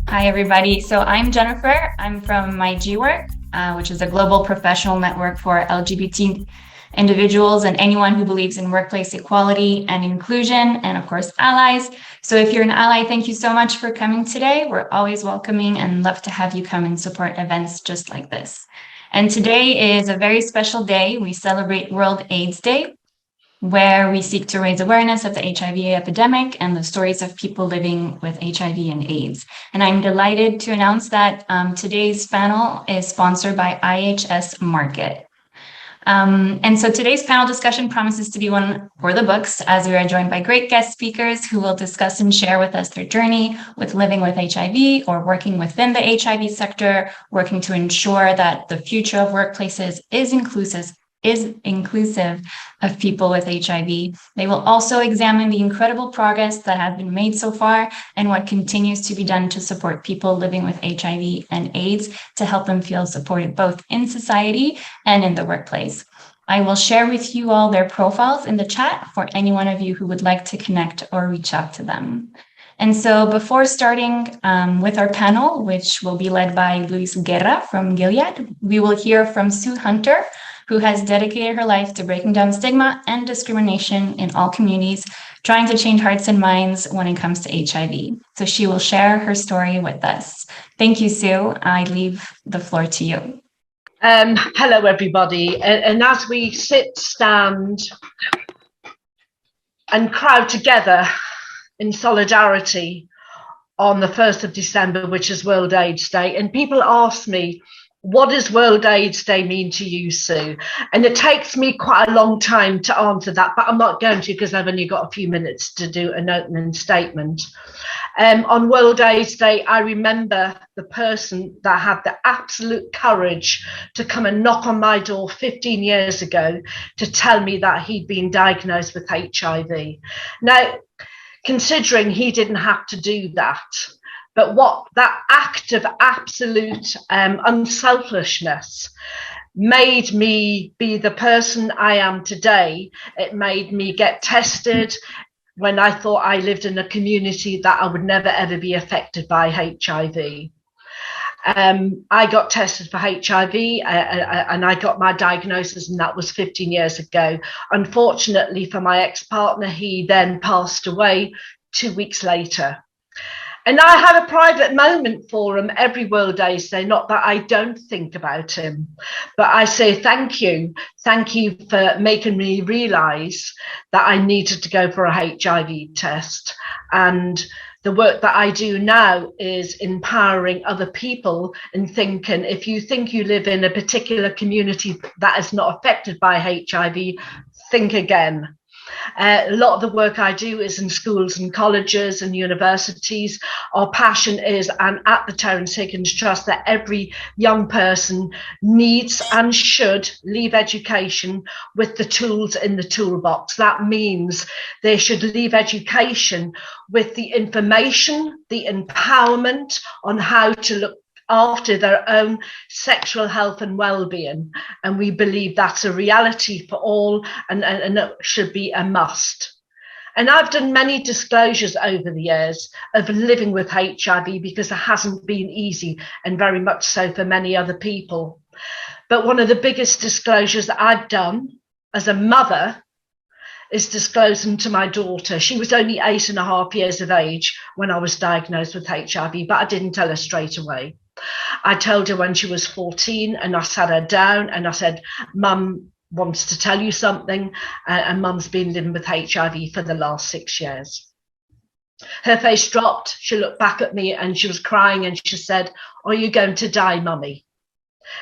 Hi, everybody. So I'm Jennifer. I'm from My G Work, which is a global professional network for LGBT individuals and anyone who believes in workplace equality and inclusion, and of course, allies. So if you're an ally, thank you so much for coming today. We're always welcoming and love to have you come and support events just like this. And today is a very special day. We celebrate World AIDS Day, where we seek to raise awareness of the HIV epidemic and the stories of people living with HIV and AIDS. And I'm delighted to announce that today's panel is sponsored by IHS Markit. And so today's panel discussion promises to be one for the books, as we are joined by great guest speakers who will discuss and share with us their journey with living with HIV or working within the HIV sector, working to ensure that the future of workplaces is inclusive of people with HIV. They will also examine the incredible progress that has been made so far and what continues to be done to support people living with HIV and AIDS to help them feel supported both in society and in the workplace. I will share with you all their profiles in the chat for any one of you who would like to connect or reach out to them. And so before starting with our panel, which will be led by Luis Guerra from Gilead, we will hear from Sue Hunter, who has dedicated her life to breaking down stigma and discrimination in all communities, trying to change hearts and minds when it comes to HIV. So she will share her story with us. Thank you, Sue. I leave the floor to you. Hello, everybody. And as we sit, stand, and crowd together in solidarity on the 1st of December, which is World AIDS Day, and people ask me, what does World AIDS Day mean to you, Sue? And it takes me quite a long time to answer that, but I'm not going to because I've only got a few minutes to do an opening statement. On World AIDS Day, I remember the person that had the absolute courage to come and knock on my door 15 years ago to tell me that he'd been diagnosed with HIV. Now, considering he didn't have to do that, but what that act of absolute unselfishness made me be the person I am today. It made me get tested when I thought I lived in a community that I would never ever be affected by HIV. I got tested for HIV and I got my diagnosis, and that was 15 years ago. Unfortunately for my ex-partner, he then passed away 2 weeks later. And I have a private moment for him every World AIDS Day, not that I don't think about him, but I say thank you. Thank you for making me realise that I needed to go for a HIV test. And the work that I do now is empowering other people and thinking, if you think you live in a particular community that is not affected by HIV, think again. A lot of the work I do is in schools and colleges and universities. Our passion is, and at the Terence Higgins Trust, that every young person needs and should leave education with the tools in the toolbox. That means they should leave education with the information, the empowerment on how to look after their own sexual health and well-being, and we believe that's a reality for all, and it should be a must. And I've done many disclosures over the years of living with HIV because it hasn't been easy, and very much so for many other people. But one of the biggest disclosures that I've done as a mother is disclosing to my daughter. She was only 8.5 years of age when I was diagnosed with HIV, but I didn't tell her straight away. I told her when she was 14, and I sat her down and I said, Mum wants to tell you something, and Mum's been living with HIV for the last 6 years. Her face dropped. She looked back at me and she was crying, and she said, are you going to die, Mummy?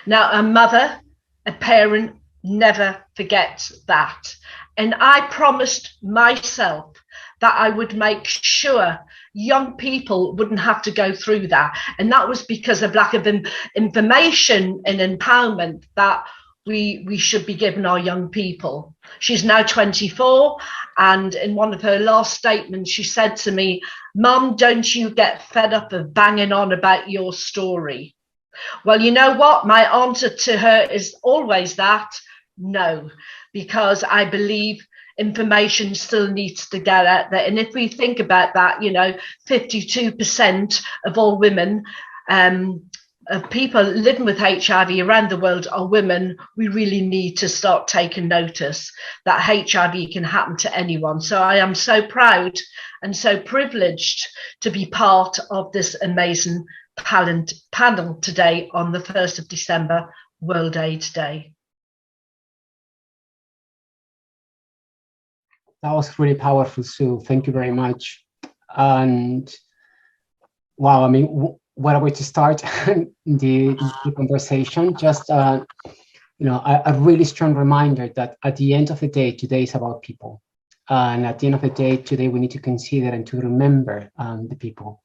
Now, a mother, a parent, never forgets that. And I promised myself that I would make sure young people wouldn't have to go through that. And that was because of lack of information and empowerment that we should be giving our young people. She's now 24, and in one of her last statements, she said to me, Mum, don't you get fed up of banging on about your story? Well, you know what? My answer to her is always that, no, because I believe information still needs to get out there. And if we think about that, 52% of all women, of people living with HIV around the world are women. We really need to start taking notice that HIV can happen to anyone. So I am so proud and so privileged to be part of this amazing panel today on the 1st of December, World AIDS Day. That was really powerful, Sue. Thank you very much. And wow, I mean, what a way to start the conversation. Just, a really strong reminder that at the end of the day, today is about people. And at the end of the day, today we need to consider and to remember the people.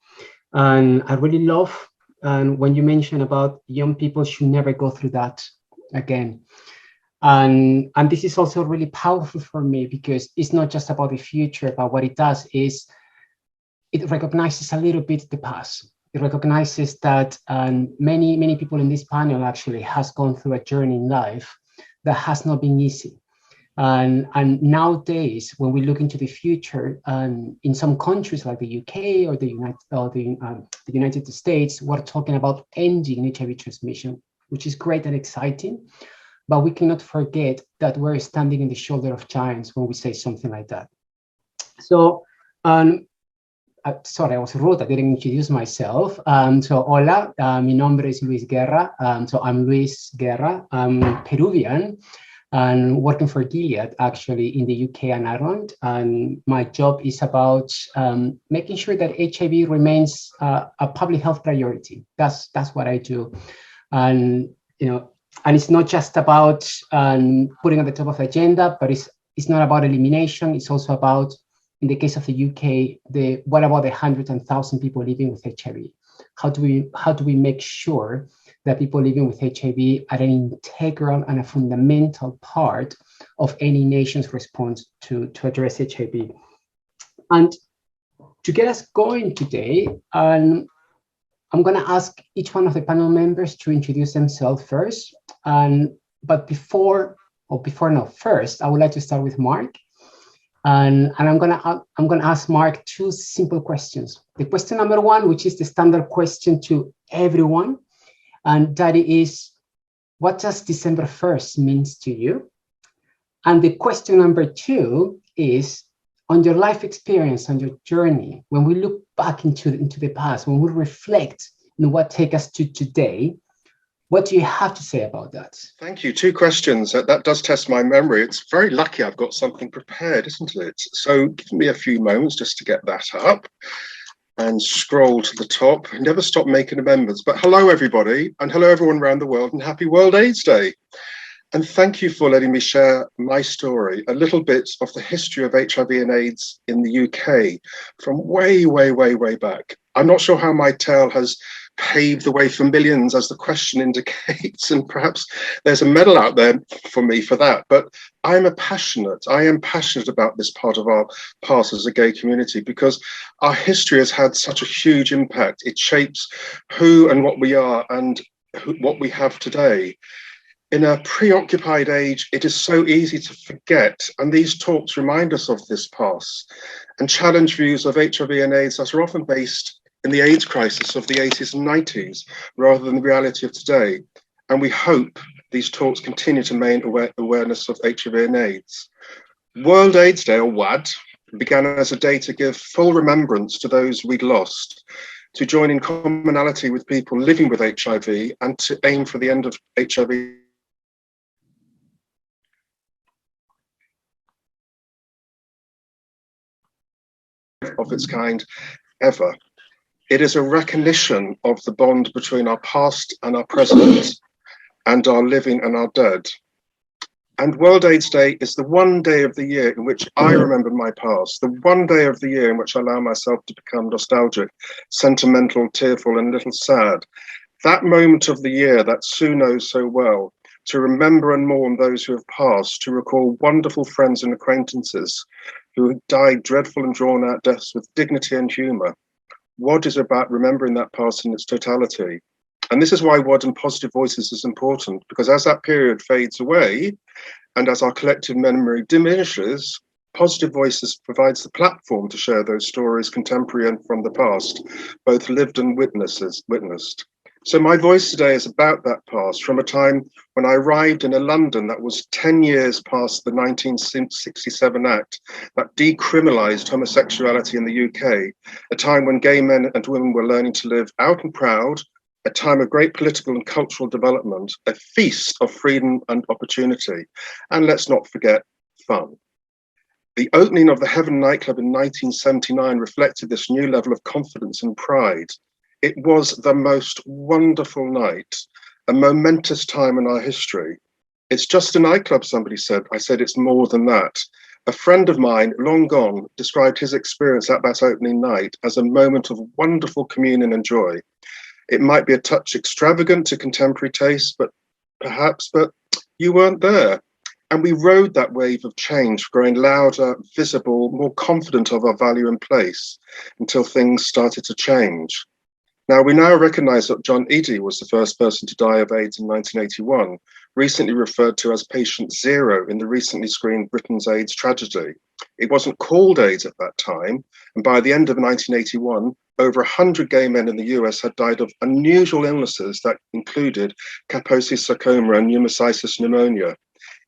And I really love when you mention about young people should never go through that again. And this is also really powerful for me because it's not just about the future, but what it does is it recognizes a little bit the past. It recognizes that many people in this panel actually has gone through a journey in life that has not been easy. And nowadays, when we look into the future, in some countries like the UK or the United States, we're talking about ending HIV transmission, which is great and exciting. But we cannot forget that we're standing in the shoulder of giants when we say something like that. So, sorry, I was rude. I didn't introduce myself. So, hola, mi nombre es Luis Guerra. So I'm Luis Guerra. I'm Peruvian and working for Gilead actually in the UK and Ireland. And my job is about making sure that HIV remains a public health priority. That's what I do. And and it's not just about putting at the top of the agenda, but it's not about elimination. It's also about, in the case of the UK, what about the 100,000 people living with HIV? How do we make sure that people living with HIV are an integral and a fundamental part of any nation's response to address HIV? And to get us going today, I'm going to ask each one of the panel members to introduce themselves first. But first, I would like to start with Mark. And I'm gonna ask Mark two simple questions. The question number one, which is the standard question to everyone, and that is, what does December 1st means to you? And the question number two is, on your life experience, on your journey, when we look back into the past, when we reflect on what takes us to today, what do you have to say about that? Thank you. Two questions. That does test my memory. It's very lucky I've got something prepared, isn't it? So give me a few moments just to get that up and scroll to the top. Never stop making amendments. But hello, everybody, and hello, everyone around the world, and happy World AIDS Day. And thank you for letting me share my story, a little bit of the history of HIV and AIDS in the UK from way, way, way, way back. I'm not sure how my tale has paved the way for millions, as the question indicates, and perhaps there's a medal out there for me for that. But I am passionate about this part of our past as a gay community, because our history has had such a huge impact. It shapes who and what we are and what we have today. In a preoccupied age, it is so easy to forget, and these talks remind us of this past and challenge views of HIV and AIDS that are often based in the AIDS crisis of the 80s and 90s, rather than the reality of today. And we hope these talks continue to maintain awareness of HIV and AIDS. World AIDS Day, or WAD, began as a day to give full remembrance to those we'd lost, to join in commonality with people living with HIV, and to aim for the end of HIV of its kind ever. It is a recognition of the bond between our past and our present, and our living and our dead. And World AIDS Day is the one day of the year in which I remember my past, the one day of the year in which I allow myself to become nostalgic, sentimental, tearful, and a little sad. That moment of the year that Sue knows so well, to remember and mourn those who have passed, to recall wonderful friends and acquaintances who died dreadful and drawn-out deaths with dignity and humour. WAD is about remembering that past in its totality. And this is why WAD and positive voices is important, because as that period fades away and as our collective memory diminishes, Positive Voices provides the platform to share those stories, contemporary and from the past, both lived and witnessed. So my voice today is about that past, from a time when I arrived in a London that was 10 years past the 1967 Act that decriminalised homosexuality in the UK, a time when gay men and women were learning to live out and proud, a time of great political and cultural development, a feast of freedom and opportunity, and let's not forget, fun. The opening of the Heaven nightclub in 1979 reflected this new level of confidence and pride. It was the most wonderful night, a momentous time in our history. It's just a nightclub, somebody said. I said, it's more than that. A friend of mine, long gone, described his experience at that opening night as a moment of wonderful communion and joy. It might be a touch extravagant to contemporary taste, but you weren't there. And we rode that wave of change, growing louder, visible, more confident of our value and place until things started to change. Now, we now recognise that John Eady was the first person to die of AIDS in 1981, recently referred to as patient zero in the recently screened Britain's AIDS tragedy. It wasn't called AIDS at that time, and by the end of 1981, over 100 gay men in the US had died of unusual illnesses that included Kaposi sarcoma and pneumocystis pneumonia.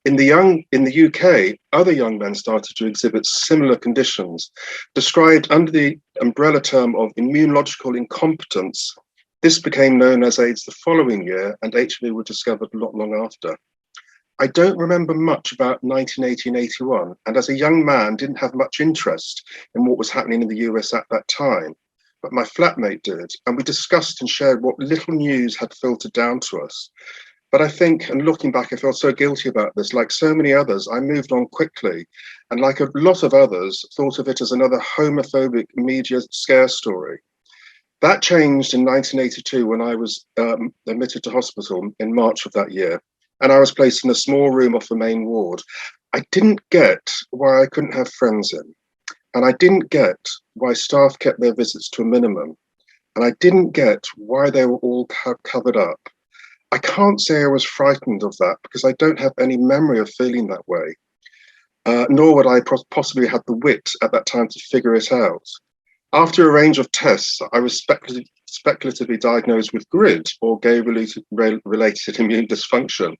In the UK, other young men started to exhibit similar conditions. Described under the umbrella term of immunological incompetence, this became known as AIDS the following year, and HIV was discovered not long after. I don't remember much about 1980 and 81, and as a young man, didn't have much interest in what was happening in the US at that time. But my flatmate did, and we discussed and shared what little news had filtered down to us. But I think, and looking back, I felt so guilty about this. Like so many others, I moved on quickly. And like a lot of others, thought of it as another homophobic media scare story. That changed in 1982 when I was admitted to hospital in March of that year. And I was placed in a small room off the main ward. I didn't get why I couldn't have friends in. And I didn't get why staff kept their visits to a minimum. And I didn't get why they were all covered up. I can't say I was frightened of that because I don't have any memory of feeling that way, nor would I possibly have the wit at that time to figure it out. After a range of tests, I was speculatively diagnosed with GRID, or gay-related immune dysfunction.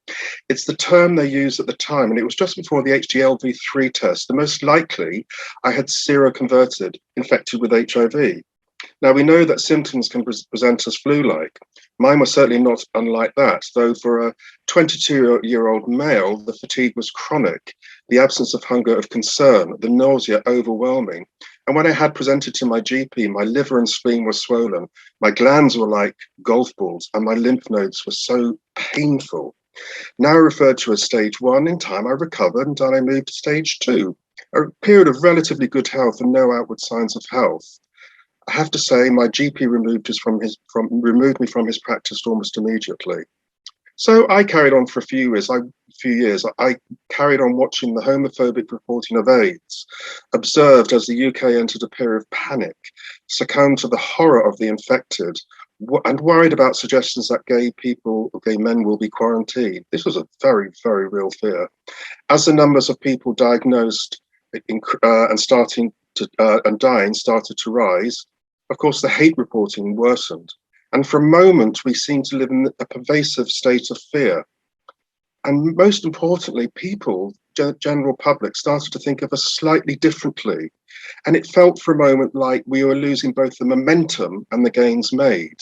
It's the term they used at the time, and it was just before the HDLV3 test. The most likely, I had seroconverted, infected with HIV. Now, we know that symptoms can present as flu-like. Mine was certainly not unlike that, though for a 22-year-old male, the fatigue was chronic, the absence of hunger of concern, the nausea overwhelming. And when I had presented to my GP, my liver and spleen were swollen, my glands were like golf balls, and my lymph nodes were so painful. Now referred to as stage 1, in time I recovered, and then I moved to stage 2, a period of relatively good health and no outward signs of health. I have to say, my GP removed me from his practice almost immediately. So I carried on for a few years. I carried on watching the homophobic reporting of AIDS, observed as the UK entered a period of panic, succumbed to the horror of the infected, and worried about suggestions that gay men will be quarantined. This was a very, very real fear. As the numbers of people diagnosed and dying started to rise, of course, the hate reporting worsened. And for a moment, we seemed to live in a pervasive state of fear. And most importantly, people, general public, started to think of us slightly differently. And it felt for a moment like we were losing both the momentum and the gains made.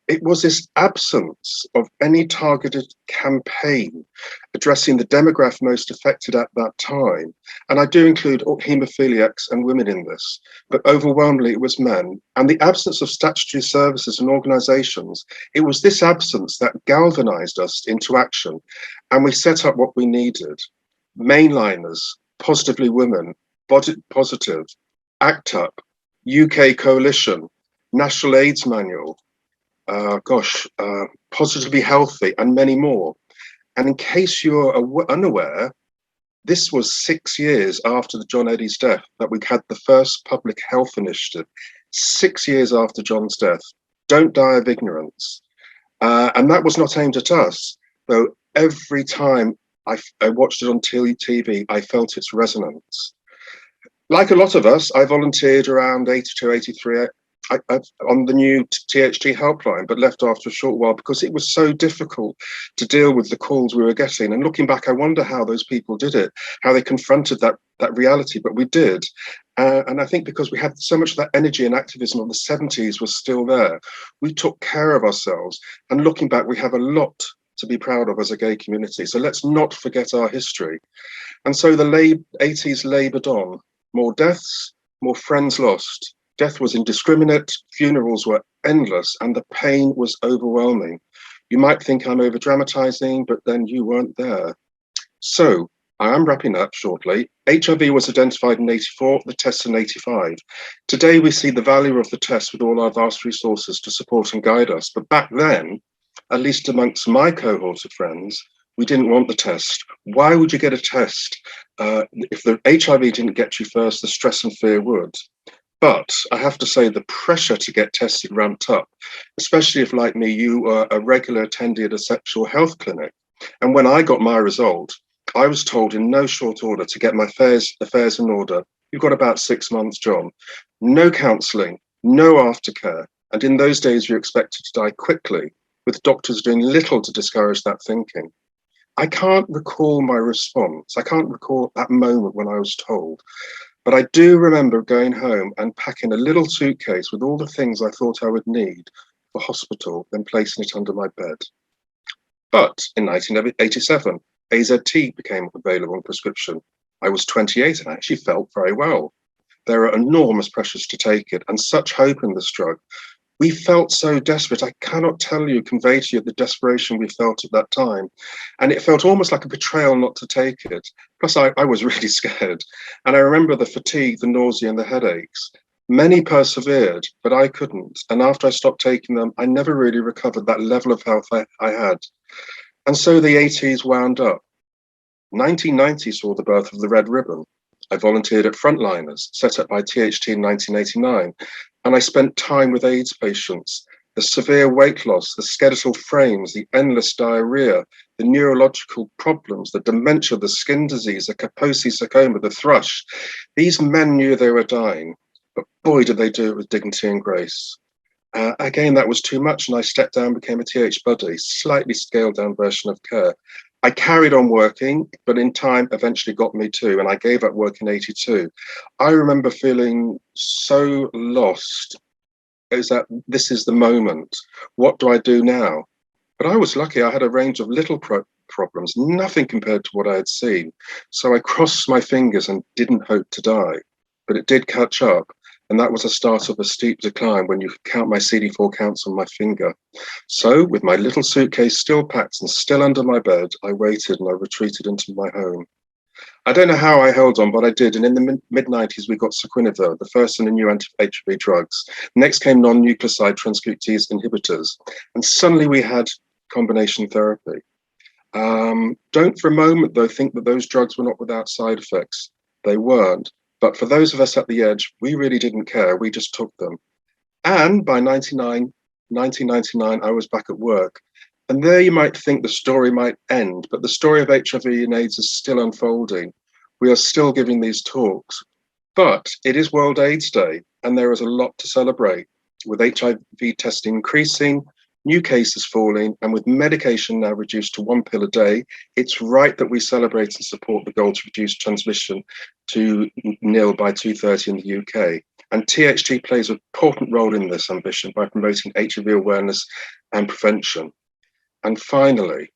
It was this absence of any targeted campaign addressing the demographic most affected at that time. And I do include haemophiliacs and women in this, but overwhelmingly it was men. And the absence of statutory services and organisations, it was this absence that galvanised us into action. And we set up what we needed. Mainliners, Positively Women, Positive, ACT UP, UK Coalition, National AIDS Manual, Positively Healthy, and many more. And in case you're unaware, this was 6 years after John Eady's death that we had the first public health initiative. 6 years after John's death. Don't die of ignorance. And that was not aimed at us, though every time I watched it on TV, I felt its resonance. Like a lot of us, I volunteered around 82, 83 on the new THT helpline, but left after a short while because it was so difficult to deal with the calls we were getting. And looking back, I wonder how those people did it, how they confronted that reality, but we did. And I think because we had so much of that energy and activism of the 70s was still there, we took care of ourselves. And looking back, we have a lot to be proud of as a gay community. So let's not forget our history. And so the 80s laboured on. More deaths, more friends lost. Death was indiscriminate, funerals were endless, and the pain was overwhelming. You might think I'm over dramatizing, but then you weren't there. So I am wrapping up shortly. HIV was identified in 84, the tests in 85. Today we see the value of the test with all our vast resources to support and guide us. But back then, at least amongst my cohort of friends, we didn't want the test. Why would you get a test? If the HIV didn't get you first, the stress and fear would. But I have to say the pressure to get tested ramped up, especially if, like me, you were a regular attendee at a sexual health clinic. And when I got my result, I was told in no short order to get my affairs in order. You've got about 6 months, John. No counselling, no aftercare. And in those days, you're expected to die quickly, with doctors doing little to discourage that thinking. I can't recall my response. I can't recall that moment when I was told. But I do remember going home and packing a little suitcase with all the things I thought I would need for hospital, then placing it under my bed. But in 1987, AZT became available in prescription. I was 28 and actually felt very well. There are enormous pressures to take it and such hope in this drug. We felt so desperate. I cannot convey to you the desperation we felt at that time. And it felt almost like a betrayal not to take it. Plus, I was really scared. And I remember the fatigue, the nausea, and the headaches. Many persevered, but I couldn't. And after I stopped taking them, I never really recovered that level of health I had. And so the 80s wound up. 1990 saw the birth of the Red Ribbon. I volunteered at Frontliners, set up by THT in 1989, and I spent time with AIDS patients. The severe weight loss, the skeletal frames, the endless diarrhea, the neurological problems, the dementia, the skin disease, the Kaposi sarcoma, the thrush. These men knew they were dying, but boy, did they do it with dignity and grace. Again, that was too much, and I stepped down, became a TH buddy, slightly scaled down version of care. I carried on working, but in time eventually got me too, and I gave up work in 82. I remember feeling so lost. Is that this is the moment? What do I do now? But I was lucky. I had a range of little problems, nothing compared to what I had seen. So I crossed my fingers and didn't hope to die, but it did catch up. And that was the start of a steep decline when you could count my CD4 counts on my finger. So with my little suitcase still packed and still under my bed, I waited and I retreated into my home. I don't know how I held on, but I did. And in the mid-90s, we got Sequinavir, the first in the new anti-HIV drugs. Next came non-nucleoside transcriptase inhibitors. And suddenly we had combination therapy. Don't for a moment, though, think that those drugs were not without side effects. They weren't. But for those of us at the edge, we really didn't care. We just took them. And by 1999, I was back at work. And there you might think the story might end, but the story of HIV and AIDS is still unfolding. We are still giving these talks. But it is World AIDS Day, and there is a lot to celebrate. With HIV testing increasing, new cases falling, and with medication now reduced to 1 pill a day, it's right that we celebrate and support the goal to reduce transmission to nil by 2030 in the UK. And THT plays an important role in this ambition by promoting HIV awareness and prevention. And finally,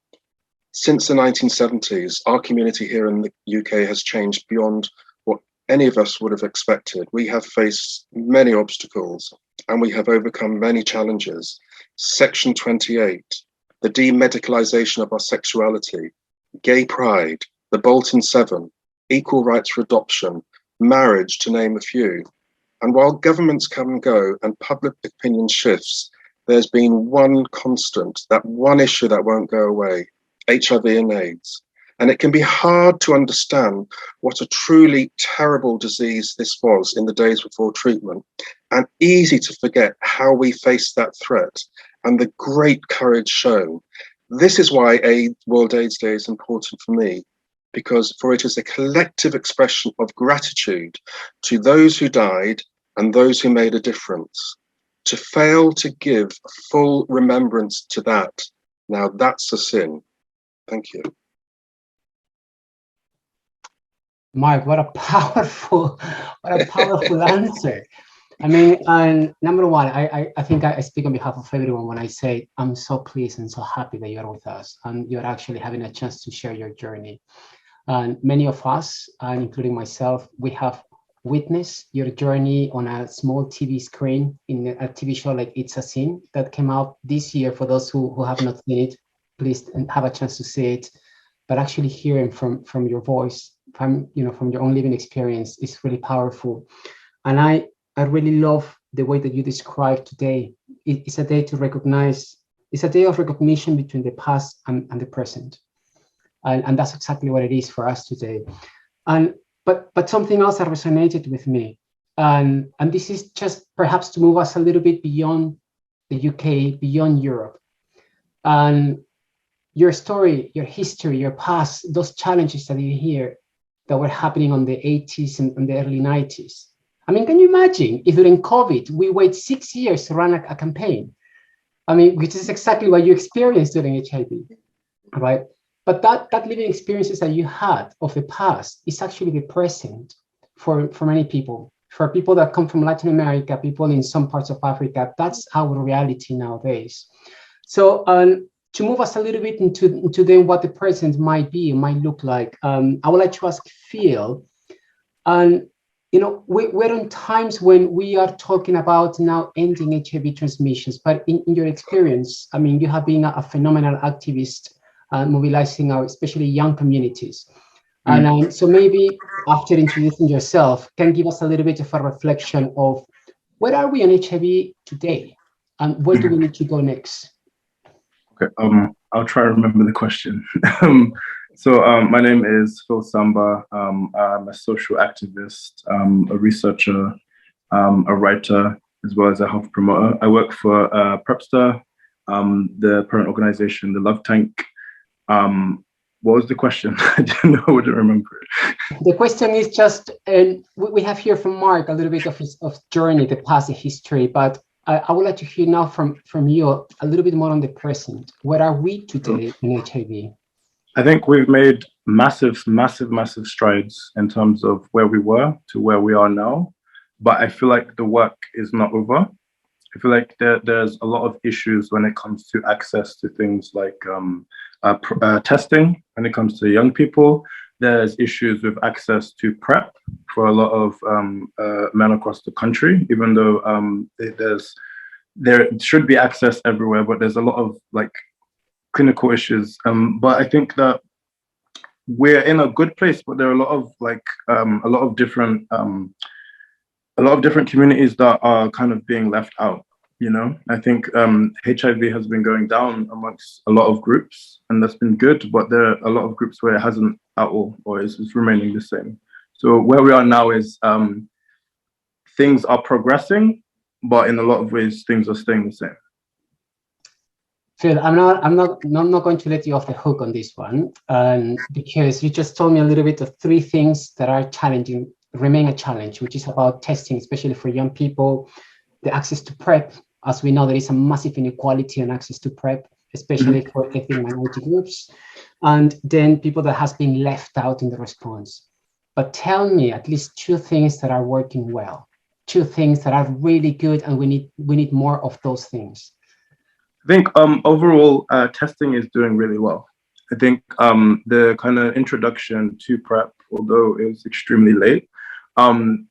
since the 1970s, our community here in the UK has changed beyond what any of us would have expected. We have faced many obstacles and we have overcome many challenges. Section 28, the demedicalisation of our sexuality, gay pride, the Bolton 7, equal rights for adoption, marriage, to name a few. And while governments come and go and public opinion shifts, there's been one constant, that one issue that won't go away, HIV and AIDS. And it can be hard to understand what a truly terrible disease this was in the days before treatment, and easy to forget how we faced that threat and the great courage shown. This is why World AIDS Day is important for me. because for it is a collective expression of gratitude to those who died and those who made a difference. To fail to give full remembrance to that, now that's a sin. Thank you. Mark, what a powerful answer. I mean, number one, I think I speak on behalf of everyone when I say I'm so pleased and so happy that you're with us and you're actually having a chance to share your journey. And many of us, including myself, we have witnessed your journey on a small TV screen in a TV show like It's a Sin that came out this year. For those who have not seen it, please have a chance to see it. But actually hearing from your voice, from your own living experience is really powerful. And I really love the way that you describe today. It's a day to recognize, it's a day of recognition between the past and the present. And that's exactly what it is for us today. But something else that resonated with me, and this is just perhaps to move us a little bit beyond the UK, beyond Europe. And your story, your history, your past, those challenges that you hear that were happening on the 80s and the early 90s. I mean, can you imagine if during COVID, we wait 6 years to run a campaign? I mean, which is exactly what you experienced during HIV, right? But that living experiences that you had of the past is actually the present for many people. For people that come from Latin America, people in some parts of Africa, that's our reality nowadays. So to move us a little bit into then what the present might be, might look like, I would like to ask Phil, and we're in times when we are talking about now ending HIV transmissions, but in your experience, I mean, you have been a phenomenal activist, mobilizing our especially young communities. And so maybe after introducing yourself, can give us a little bit of a reflection of where are we on HIV today and where do we need to go next? Okay, I'll try to remember the question. My name is Phil Samba. I'm a social activist, a researcher, a writer, as well as a health promoter. I work for Prepster, the parent organization, the Love Tank. What was the question? I wouldn't remember it. The question is just, we have here from Mark a little bit of his journey, the past history, but I would like to hear now from you a little bit more on the present. Where are we today in HIV? I think we've made massive strides in terms of where we were to where we are now. But I feel like the work is not over. I feel like there's a lot of issues when it comes to access to things like testing. When it comes to young people, there's issues with access to PrEP for a lot of men across the country, even though there should be access everywhere, but there's a lot of like clinical issues. But I think that we're in a good place, but there are a lot of different communities that are kind of being left out. I think HIV has been going down amongst a lot of groups, and that's been good, but there are a lot of groups where it hasn't at all, or it's remaining the same. So where we are now is things are progressing, but in a lot of ways, things are staying the same. Phil, I'm not going to let you off the hook on this one, because you just told me a little bit of three things that are challenging, remain a challenge, which is about testing, especially for young people, the access to PrEP. As we know, there is a massive inequality on access to PrEP, especially for ethnic minority groups, and then people that has been left out in the response. But tell me at least two things that are working well, two things that are really good, and we need more of those things. I think overall testing is doing really well. I think the kind of introduction to PrEP, although it was extremely late,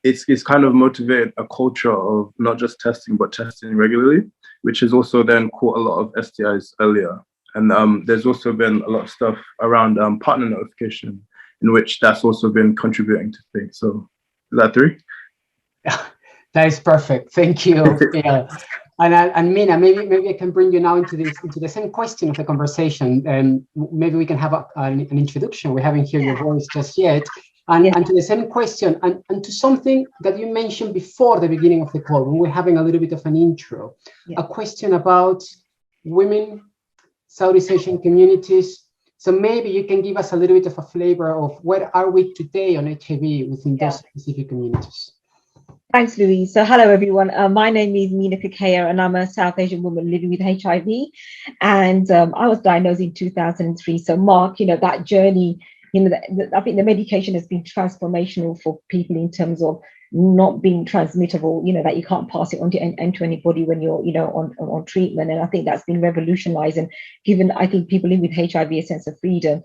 it's kind of motivated a culture of not just testing, but testing regularly, which has also then caught a lot of STIs earlier. And there's also been a lot of stuff around partner notification, in which that's also been contributing to things. So is that three? That is perfect. Thank you. Yeah. And Mina, maybe I can bring you now into the same question of the conversation, and maybe we can have an introduction. We haven't heard your voice just yet, and to the same question, and to something that you mentioned before the beginning of the call, when we're having a little bit of an intro, a question about women, Southeast Asian communities, So maybe you can give us a little bit of a flavor of where are we today on HIV within those specific communities. Thanks, Louise. So hello, everyone. My name is Mina Kakaya, and I'm a South Asian woman living with HIV. And I was diagnosed in 2003. So Mark, that journey, I think the medication has been transformational for people in terms of not being transmittable, that you can't pass it on to anybody when you're, on treatment. And I think that's been revolutionized and given, I think, people living with HIV a sense of freedom.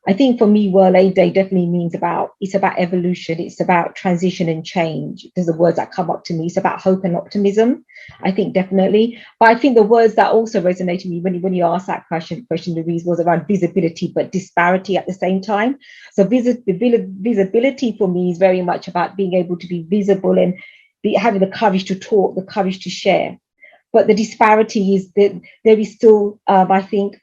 I think for me, World AIDS Day definitely means it's about evolution. It's about transition and change. There's the words that come up to me. It's about hope and optimism, I think, definitely. But I think the words that also resonate with me when you asked that question, Louise, was around visibility, but disparity at the same time. So visibility for me is very much about being able to be visible and having the courage to talk, the courage to share. But the disparity is that there is still, I think,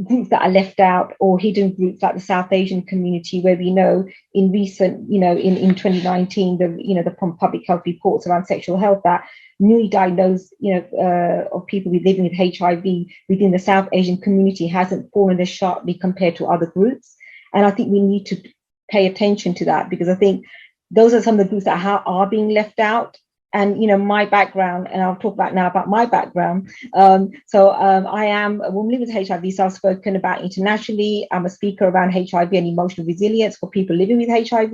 groups that are left out or hidden groups like the South Asian community, where we know in recent, in 2019, the public health reports around sexual health that newly diagnosed, of people living with HIV within the South Asian community hasn't fallen as sharply compared to other groups. And I think we need to pay attention to that, because I think those are some of the groups that are being left out. And, my background, and I'll talk about now about my background. I am a woman living with HIV, so I've spoken about internationally. I'm a speaker around HIV and emotional resilience for people living with HIV.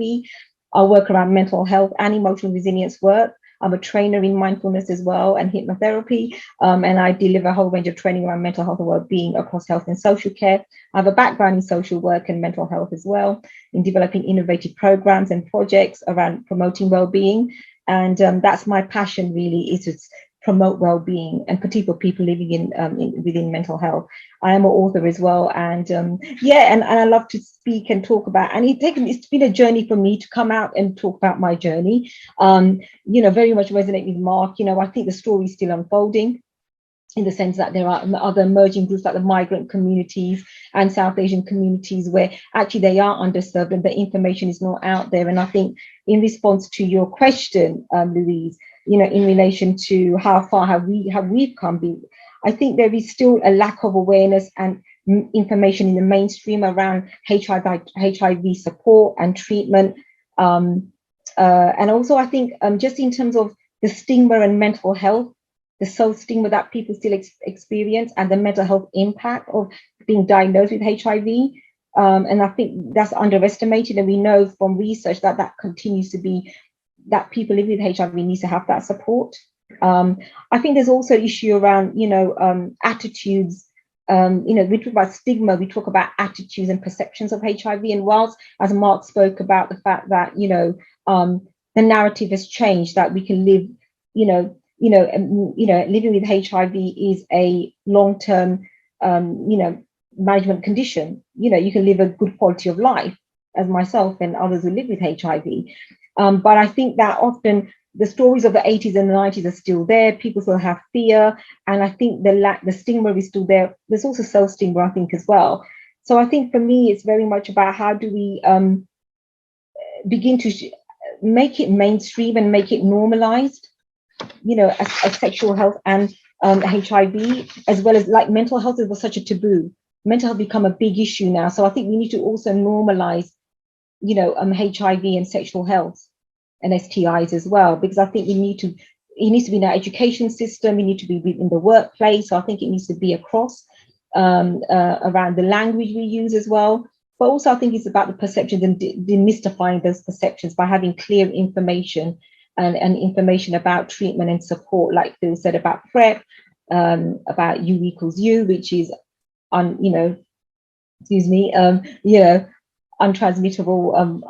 I work around mental health and emotional resilience work. I'm a trainer in mindfulness as well and hypnotherapy, and I deliver a whole range of training around mental health and well-being across health and social care. I have a background in social work and mental health as well, in developing innovative programs and projects around promoting well-being. And that's my passion, really, is to promote well-being, and particularly people living within mental health. I am an author as well, and and I love to speak and talk about. And it's been a journey for me to come out and talk about my journey. Very much resonate with Mark. I think the story is still unfolding, in the sense that there are other emerging groups like the migrant communities and South Asian communities where actually they are underserved and the information is not out there. And I think in response to your question, Louise, in relation to how far have we come, I think there is still a lack of awareness and information in the mainstream around HIV support and treatment. And also I think just in terms of the stigma and mental health, the social stigma that people still experience, and the mental health impact of being diagnosed with HIV. And I think that's underestimated. And we know from research that continues to be, that people living with HIV needs to have that support. I think there's also issue around, attitudes. We talk about stigma, we talk about attitudes and perceptions of HIV. And whilst, as Mark spoke about the fact that, the narrative has changed, that we can live, living with HIV is a long-term, management condition. You can live a good quality of life, as myself and others who live with HIV. But I think that often the stories of the 80s and the 90s are still there. People still have fear. And I think the stigma is still there. There's also self-stigma, I think, as well. So I think for me, it's very much about how do we begin to make it mainstream and make it normalized, as sexual health and HIV, as well as like mental health was such a taboo. Mental health become a big issue now. So I think we need to also normalize, HIV and sexual health and STIs as well, because I think it needs to be in our education system. We need to be in the workplace. So I think it needs to be across around the language we use as well. But also I think it's about the perceptions and demystifying those perceptions by having clear information and information about treatment and support, like Phil said about PrEP, about U equals U, which is untransmittable,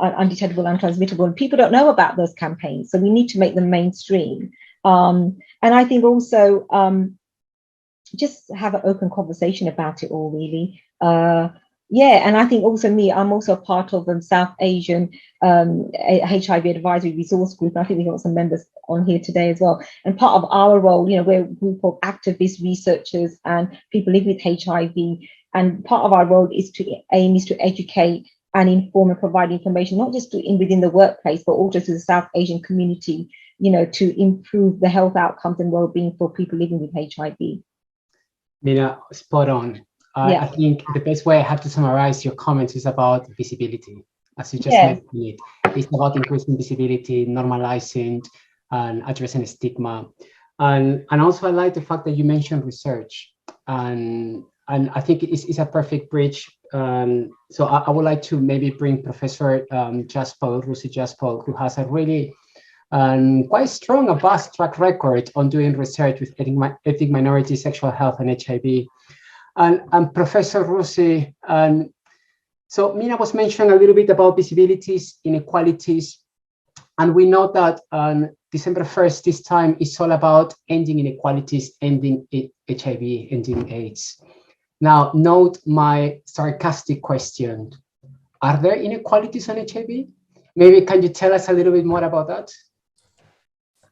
undetectable, untransmittable, and people don't know about those campaigns. So we need to make them mainstream. And I think also just have an open conversation about it all, really. And I think also I'm also a part of South Asian HIV Advisory Resource Group. And I think we've got some members on here today as well. And part of our role, we're a group of activists, researchers, and people living with HIV. And part of our role is to educate and inform and provide information, not just within the workplace, but also to the South Asian community, to improve the health outcomes and well-being for people living with HIV. Mina, spot on. I think the best way I have to summarize your comments is about visibility. As you just Yes. mentioned it, it's about increasing visibility, normalizing, and addressing stigma. And also I like the fact that you mentioned research. And I think it's a perfect bridge. So I would like to maybe bring Professor Rusi Jaspal, who has a really quite strong, a vast track record on doing research with ethnic minority sexual health and HIV. And Professor Rusi, so Mina was mentioning a little bit about visibilities, inequalities, and we know that on December 1st, this time is all about ending inequalities, ending HIV, ending AIDS. Now, note my sarcastic question. Are there inequalities on HIV? Maybe can you tell us a little bit more about that?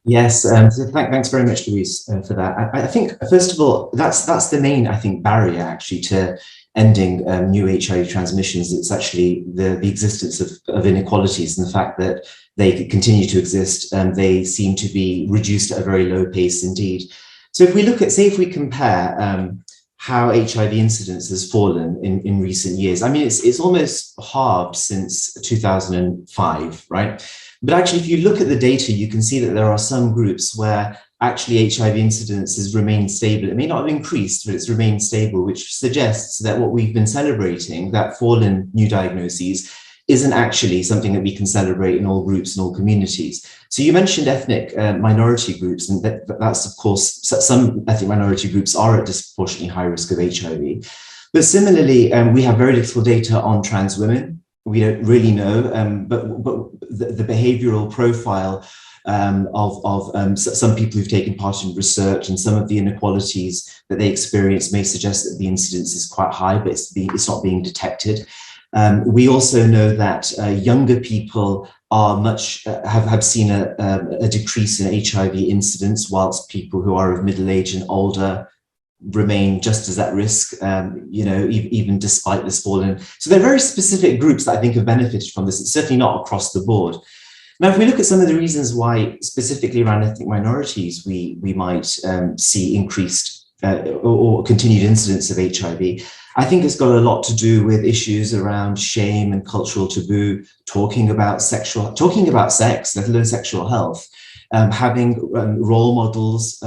Yes, so thanks very much, Louise, for that. I think, first of all, that's the main, I think, barrier actually to ending new HIV transmissions. It's actually the existence of inequalities and the fact that they continue to exist and they seem to be reduced at a very low pace indeed. So if we look at, say, if we compare how HIV incidence has fallen in recent years, I mean, it's almost halved since 2005, right? But actually, if you look at the data, you can see that there are some groups where actually HIV incidence has remained stable. It may not have increased, but it's remained stable, which suggests that what we've been celebrating, that fall in new diagnoses, isn't actually something that we can celebrate in all groups and all communities. So you mentioned ethnic minority groups, and that's, of course, some ethnic minority groups are at disproportionately high risk of HIV. But similarly, we have very little data on trans women. We don't really know, but the behavioral profile of some people who've taken part in research and some of the inequalities that they experience may suggest that the incidence is quite high, but it's not being detected. We also know that younger people are have seen a decrease in HIV incidence, whilst people who are of middle age and older remain just as at risk, even despite this fall in. So there are very specific groups that I think have benefited from this. It's certainly not across the board. Now, if we look at some of the reasons why, specifically around ethnic minorities, we might see increased or continued incidence of HIV, I think it's got a lot to do with issues around shame and cultural taboo, talking about sex, let alone sexual health. Having role models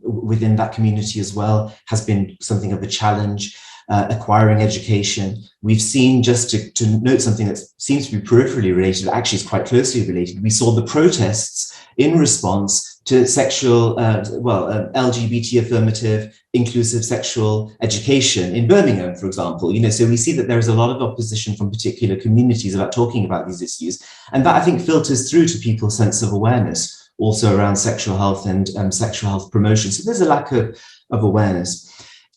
within that community as well has been something of a challenge. Acquiring education. We've seen, just to note something that seems to be peripherally related, but actually is quite closely related, we saw the protests in response to sexual, LGBT affirmative, inclusive sexual education in Birmingham, for example. So we see that there is a lot of opposition from particular communities about talking about these issues. And that, I think, filters through to people's sense of awareness, also around sexual health and sexual health promotion. So there's a lack of awareness.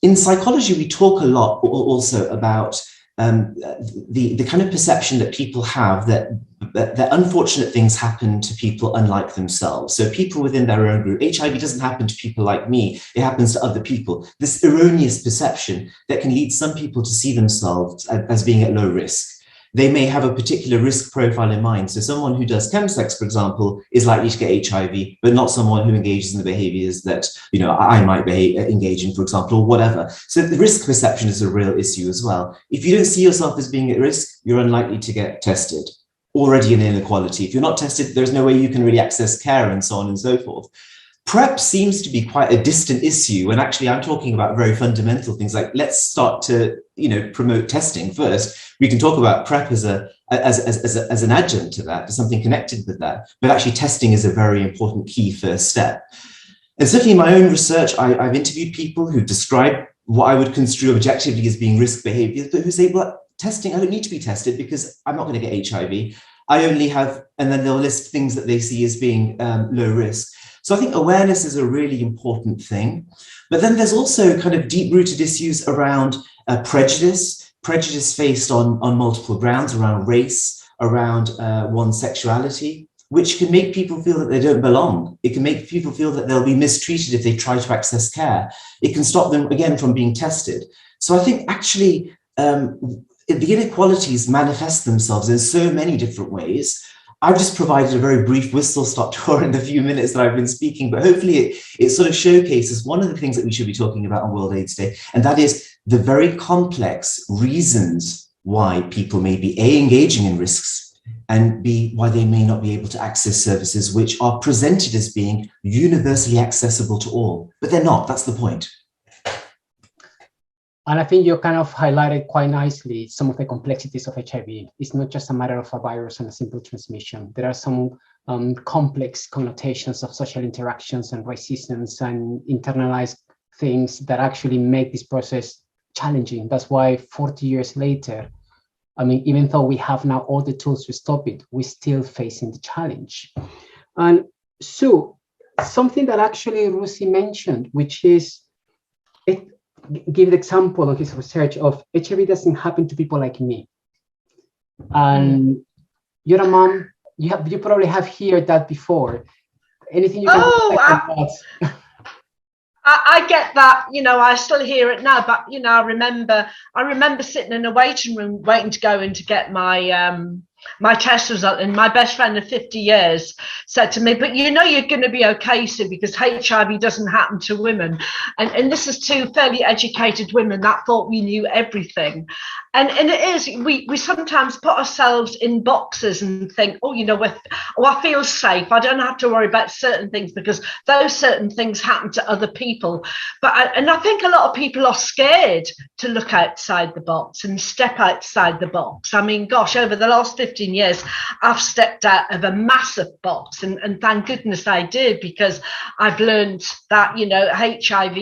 In psychology, we talk a lot also about the kind of perception that people have that unfortunate things happen to people unlike themselves. So people within their own group, HIV doesn't happen to people like me, it happens to other people. This erroneous perception that can lead some people to see themselves as being at low risk. They may have a particular risk profile in mind. So someone who does chemsex, for example, is likely to get HIV, but not someone who engages in the behaviors that I might engage in, for example, or whatever. So the risk perception is a real issue as well. If you don't see yourself as being at risk, you're unlikely to get tested. Already an inequality. If you're not tested, there's no way you can really access care and so on and so forth. PrEP seems to be quite a distant issue when actually I'm talking about very fundamental things like, let's start to promote testing first. We can talk about PrEP as an adjunct to that, as something connected with that, but actually testing is a very important key first step. And certainly in my own research, I've interviewed people who describe what I would construe objectively as being risk behaviors, but who say, well, testing, I don't need to be tested because I'm not going to get HIV. I only have, and then they'll list things that they see as being low risk. So I think awareness is a really important thing. But then there's also kind of deep-rooted issues around prejudice faced on multiple grounds, around race, around one's sexuality, which can make people feel that they don't belong. It can make people feel that they'll be mistreated if they try to access care. It can stop them, again, from being tested. So I think actually the inequalities manifest themselves in so many different ways. I've just provided a very brief whistle-stop tour in the few minutes that I've been speaking, but hopefully it sort of showcases one of the things that we should be talking about on World AIDS Day, and that is the very complex reasons why people may be A, engaging in risks, and B, why they may not be able to access services which are presented as being universally accessible to all, but they're not. That's the point. And I think you kind of highlighted quite nicely some of the complexities of HIV. It's not just a matter of a virus and a simple transmission. There are some complex connotations of social interactions and resistance and internalized things that actually make this process challenging. That's why 40 years later, I mean, even though we have now all the tools to stop it, we're still facing the challenge. And so something that actually Rusi mentioned, which is, give the example of his research of HIV doesn't happen to people like me. And you're a mom, you probably have heard that before. Anything you can I get that, you know, I still hear it now, but you know, I remember sitting in a waiting room waiting to go in to get my my test result, and my best friend of 50 years said to me, but you know you're going to be okay, Sue, because HIV doesn't happen to women. And this is two fairly educated women that thought we knew everything. And it is, we sometimes put ourselves in boxes and think, oh, you know, I feel safe. I don't have to worry about certain things because those certain things happen to other people. And I think a lot of people are scared to look outside the box and step outside the box. I mean, gosh, over the last 15 years, I've stepped out of a massive box, and thank goodness I did, because I've learned that, you know, HIV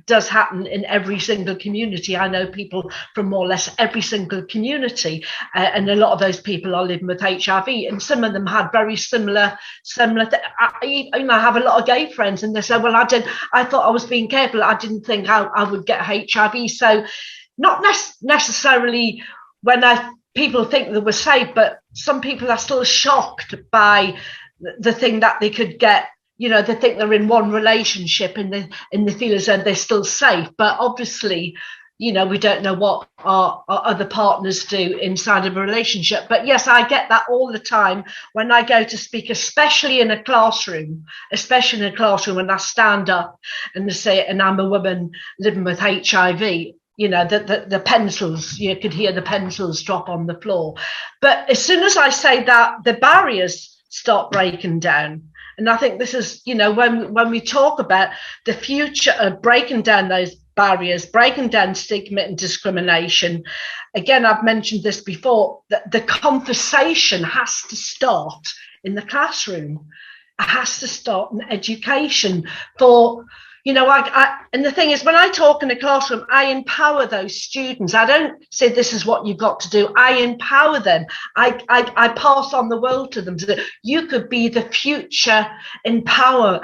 does happen in every single community. I know people from more or less every single community, and a lot of those people are living with HIV, and some of them had very similar I have a lot of gay friends, and they say, well, I thought I was being careful, I didn't think I would get HIV. So not necessarily when people think they were safe, but some people are still shocked by the thing that they could get. You know, they think they're in one relationship and they feel as though they're still safe. But obviously, you know, we don't know what our other partners do inside of a relationship. But yes, I get that all the time when I go to speak, especially in a classroom when I stand up and say, and I'm a woman living with HIV. You know, the pencils, you could hear the pencils drop on the floor. But as soon as I say that, the barriers start breaking down. And I think this is, you know, when we talk about the future of breaking down those barriers, breaking down stigma and discrimination, again, I've mentioned this before, that the conversation has to start in the classroom. It has to start in education for, you know, and the thing is, when I talk in a classroom, I empower those students. I don't say this is what you've got to do. I empower them. I pass on the world to them. So that you could be the future empowerers,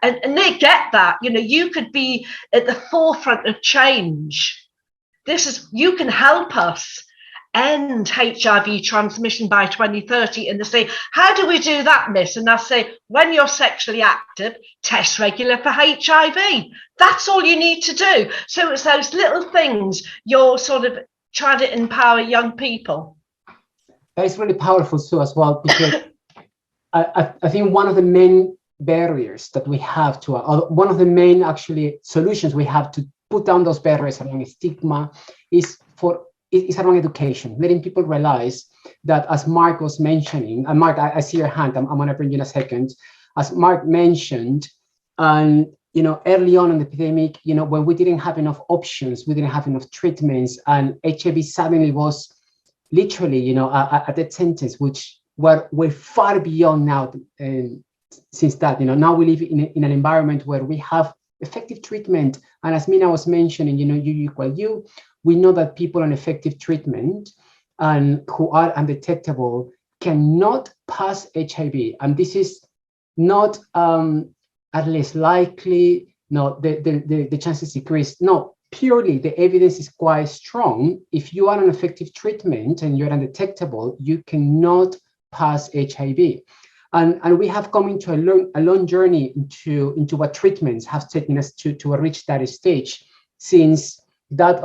and they get that. You know, you could be at the forefront of change. You can help us end HIV transmission by 2030. And they say, how do we do that, miss? And I say, when you're sexually active, test regular for HIV. That's all you need to do. So it's those little things you're sort of trying to empower young people. That is really powerful, Sue, as well, because I think one of the main barriers that we have to, one of the main actually solutions we have to put down those barriers around stigma is around education, letting people realize that, as Mark was mentioning, and Mark, I see your hand, I'm going to bring you in a second. As Mark mentioned, and you know, early on in the epidemic, you know, when we didn't have enough options, we didn't have enough treatments, and HIV suddenly was literally, you know, a death sentence, which we're far beyond now. Since that, you know, now we live in an environment where we have effective treatment, and as Mina was mentioning, you know, you equal you. We know that people on effective treatment and who are undetectable cannot pass HIV. And this is not at least likely, no, the chances decrease. No, purely the evidence is quite strong. If you are on effective treatment and you're undetectable, you cannot pass HIV. And we have come into a long journey into what treatments have taken us to reach that stage, since that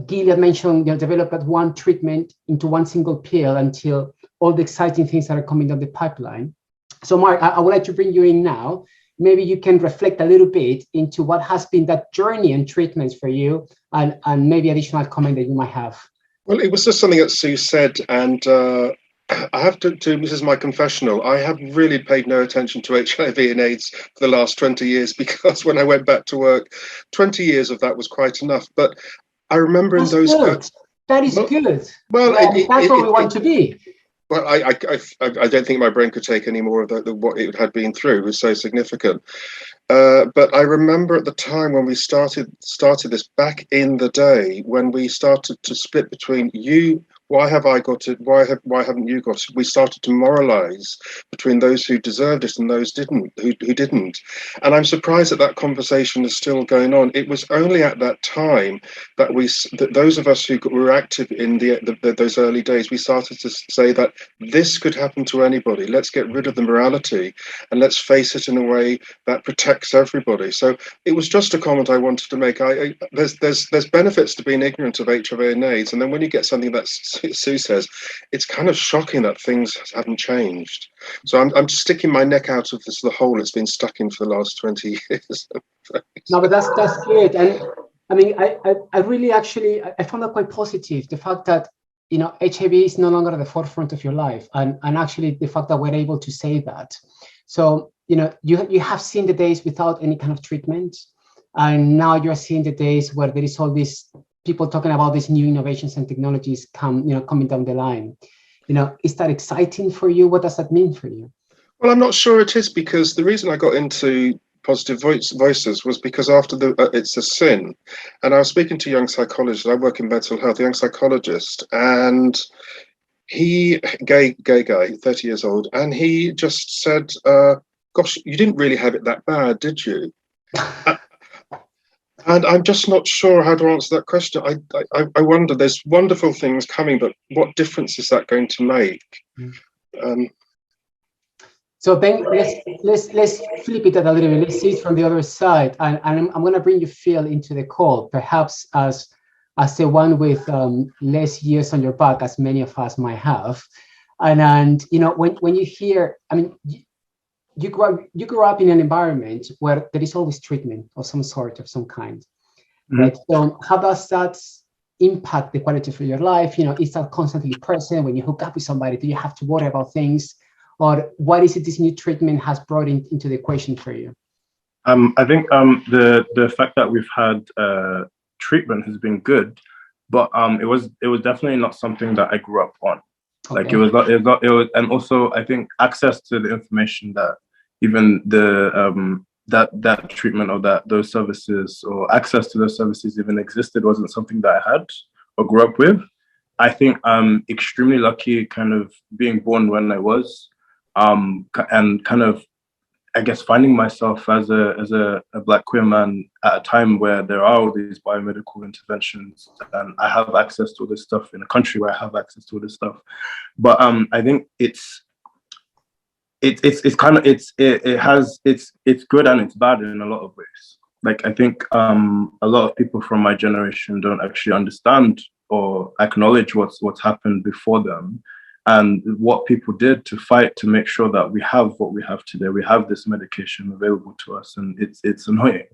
Gilead mentioned, you know, develop that one treatment into one single pill until all the exciting things that are coming down the pipeline. So Mark, I would like to bring you in now. maybe you can reflect a little bit into what has been that journey and treatments for you, and maybe additional comment that you might have. Well, it was just something that Sue said, and I have to, this is my confessional, I have really paid no attention to HIV and AIDS for the last 20 years, because when I went back to work, 20 years of that was quite enough. But I remember in those... Good. That is good. Well, that's what we want to be. Well, I don't think my brain could take any more of what it had been through. It was so significant. But I remember at the time when we started this back in the day, when we started to split between you, why have I got it? Why haven't you got it? We started to moralize between those who deserved it and those who didn't. And I'm surprised that conversation is still going on. It was only at that time that those of us who were active in those early days, we started to say that this could happen to anybody. Let's get rid of the morality and let's face it in a way that protects everybody. So it was just a comment I wanted to make. There's benefits to being ignorant of HIV and AIDS, and then when you get something that's Sue says, it's kind of shocking that things haven't changed. So I'm just sticking my neck out of the hole it's been stuck in for the last 20 years. No, but that's good. And I mean, I really actually, I found that quite positive. The fact that, you know, HIV is no longer at the forefront of your life. And actually the fact that we're able to say that. So, you know, you have seen the days without any kind of treatment. And now you're seeing the days where there is all this people talking about these new innovations and technologies coming down the line. You know, is that exciting for you? What does that mean for you? Well, I'm not sure it is, because the reason I got into positive voices was because after it's a sin, and I was speaking to a young psychologist. I work in mental health, a young psychologist, and he, gay guy, 30 years old, and he just said, gosh, you didn't really have it that bad, did you? And I'm just not sure how to answer that question. I wonder, there's wonderful things coming, but what difference is that going to make? So then let's flip it a little bit. Let's see it from the other side. And I'm going to bring you, Phil, into the call, perhaps as the one with less years on your back, as many of us might have. And you know, when you hear, I mean, you grew up in an environment where there is always treatment of some sort, of some kind, right? So how does that impact the quality of your life? You know, is that constantly present when you hook up with somebody? Do you have to worry about things? Or what is it this new treatment has brought into the equation for you? I think the fact that we've had treatment has been good, but it was definitely not something that I grew up on. Okay. Like it was, and also I think access to the information that even the that treatment or those services, or access to those services even existed, wasn't something that I had or grew up with. I think I'm extremely lucky, kind of being born when I was, and kind of, I guess, finding myself as a Black queer man at a time where there are all these biomedical interventions, and I have access to all this stuff in a country where I have access to all this stuff. But I think it's good and it's bad in a lot of ways. Like, I think a lot of people from my generation don't actually understand or acknowledge what's happened before them, and what people did to fight to make sure that we have what we have today. We have this medication available to us, and it's annoying.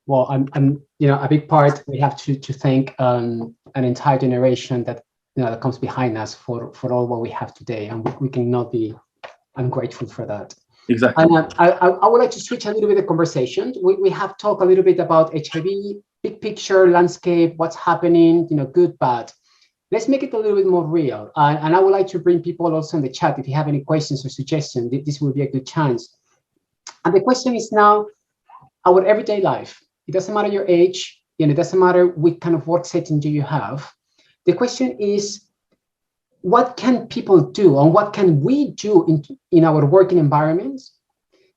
Well, I'm you know, a big part, we have to thank an entire generation that, you know, that comes behind us for all what we have today, and we cannot be ungrateful for that. Exactly. And I would like to switch a little bit of conversation. We have talked a little bit about HIV, big picture, landscape, what's happening, you know, good, bad. Let's make it a little bit more real. And I would like to bring people also in the chat. If you have any questions or suggestions, this will be a good chance. And the question is now, our everyday life. It doesn't matter your age, you know, it doesn't matter what kind of work setting do you have. The question is, what can people do, and what can we do in our working environments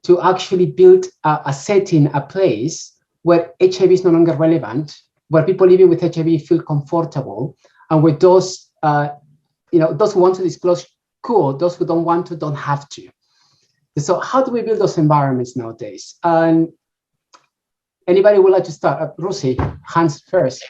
to actually build a setting, a place where HIV is no longer relevant, where people living with HIV feel comfortable, and where those, you know, those who want to disclose, cool, those who don't want to, don't have to. So how do we build those environments nowadays? And anybody would like to start? Rosie, hands first.